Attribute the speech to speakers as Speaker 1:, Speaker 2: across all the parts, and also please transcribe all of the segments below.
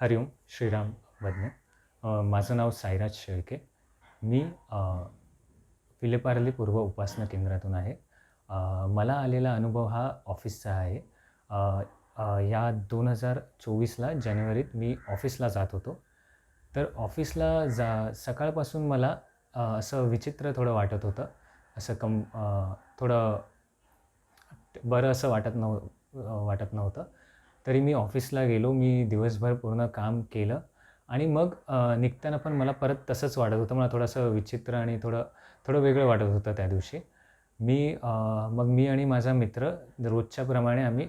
Speaker 1: हरिओम, श्रीराम वदने. माझं नाव साईराज शेळके. मी विलेपार्ले पूर्व उपासना केंद्रातून आहे. मला आलेला अनुभव हा ऑफिसचा आहे. अ, अ, या 2024ला जानेवारीत मी ऑफिसला जात होतो. तर ऑफिसला सकाळपासून मला असं विचित्र थोडं वाटत होतं. असं थोडं बरं असं वाटत नव्हतं. तरी मी ऑफिसला गेलो. मी दिवसभर पूर्ण काम केलं आणि मग निघताना पण मला परत तसंच वाटत होतं. मला थोडंसं विचित्र आणि थोडं थोडं वेगळं वाटत होतं त्या दिवशी. मग मी आणि माझा मित्र रोजच्याप्रमाणे आम्ही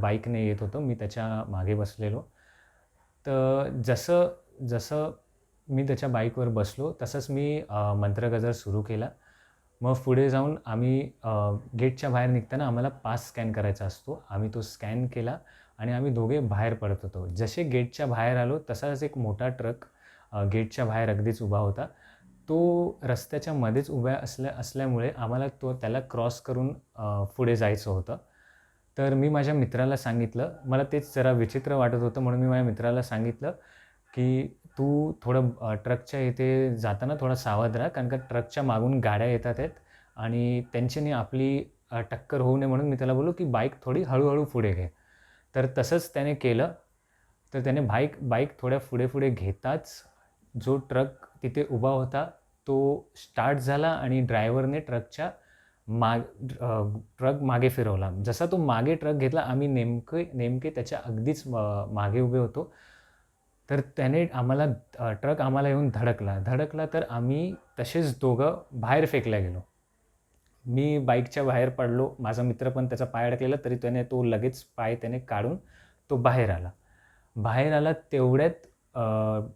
Speaker 1: बाईकने येत होतो. मी त्याच्या मागे बसलेलो. तर जसं जसं मी त्याच्या बाईकवर बसलो, तसंच मी मंत्रगजर सुरू केला. मग पुढे जाऊन आम्ही गेटच्या बाहेर निघताना आम्हाला पास स्कॅन करायचा असतो. आम्ही तो स्कॅन केला आणि आम्ही दोघे बाहेर पडत होतो. जसे गेटच्या बाहेर आलो, तसाच एक मोठा ट्रक गेटच्या बाहेर अगदीच उभा होता. तो रस्त्याच्या मध्येच उभ्या असल्यामुळे आम्हाला त्याला क्रॉस करून पुढे जायचं होतं. तर मी माझ्या मित्राला सांगितलं, मला तेच जरा विचित्र वाटत होतं म्हणून मी माझ्या मित्राला सांगितलं, की "तू थोडं ट्रकच्या इथे जाताना थोडा सावध राहा, कारण का ट्रकच्या मागून गाड्या येतात आहेत आणि त्यांच्याने आपली टक्कर होऊ नये म्हणून मी त्याला बोललो, की बाईक थोडी हळू पुढे घे." तर तसंच त्याने केलं. तर त्याने बाईक थोड्या पुढे घेताच जो ट्रक तिथे उभा होता, तो स्टार्ट झाला आणि ड्रायव्हरने माग ट्रक मागे फिरवला. जसा तो मागे ट्रक घेतला, आम्ही नेमके त्याच्या अगदीच मागे उभे होतो. तर त्याने ट्रक आम्हाला येऊन धडकला तर आम्ही तसेच दोघं बाहेर फेकल्या गेलो. मी बाईकच्या बाहेर पडलो. माझा मित्र पण त्याचा पाय अडकलेला, तरी तो लगेच पाय त्याने काढून तो बाहेर आला. बाहेर आला तेवढ्यात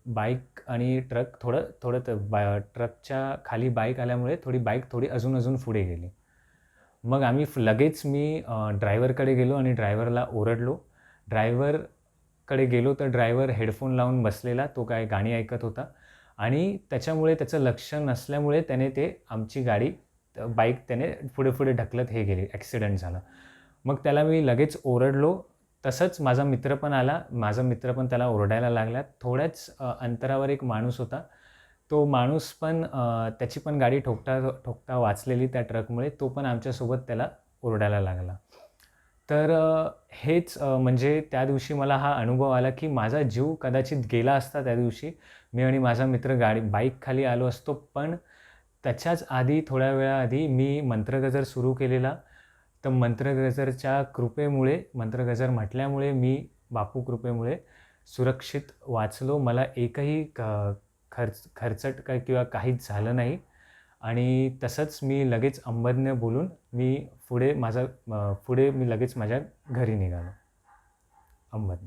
Speaker 1: बाईक आणि ट्रक ट्रकच्या खाली बाईक आल्यामुळे बाईक अजून पुढे गेली. मग लगेच मी ड्रायव्हरकडे गेलो आणि ड्रायव्हरला ओरडलो. ड्रायव्हरकडे गेलो तर ड्रायव्हर हेडफोन लावून बसलेला. तो काय गाणी ऐकत होता आणि त्याच्यामुळे त्याचं लक्ष नसल्यामुळे आमची बाईक त्याने पुढे ढकलत हे गेली. ॲक्सिडेंट झाला. मग त्याला मी लगेच ओरडलो. तसंच माझा मित्र पण आला. माझा मित्र पण त्याला ओरडायला लागला. थोड्याच अंतरावर एक माणूस होता. तो माणूस पण त्याची पण गाडी ठोकता वाचलेली त्या ट्रकमुळे. तो पण आमच्यासोबत त्याला ओरडायला लागला. तर म्हणजे त्या दिवशी मला हा अनुभव आला, की माझा जीव कदाचित गेला असता त्या दिवशी. मी आणि माझा मित्र बाईक खाली आलो असतो. पण त्याच्याच आधी थोड्या वेळाआधी मी मंत्रगजर सुरू केलेला. तर मंत्रगजर म्हटल्यामुळे मी बापू कृपेमुळे सुरक्षित वाचलो. मला एकही खरचट किंवा काहीच झालं नाही आणि तसंच मी लगेच अंबज्ञ बोलून पुढे मी लगेच माझ्या घरी निघालो. अंबज्ञ.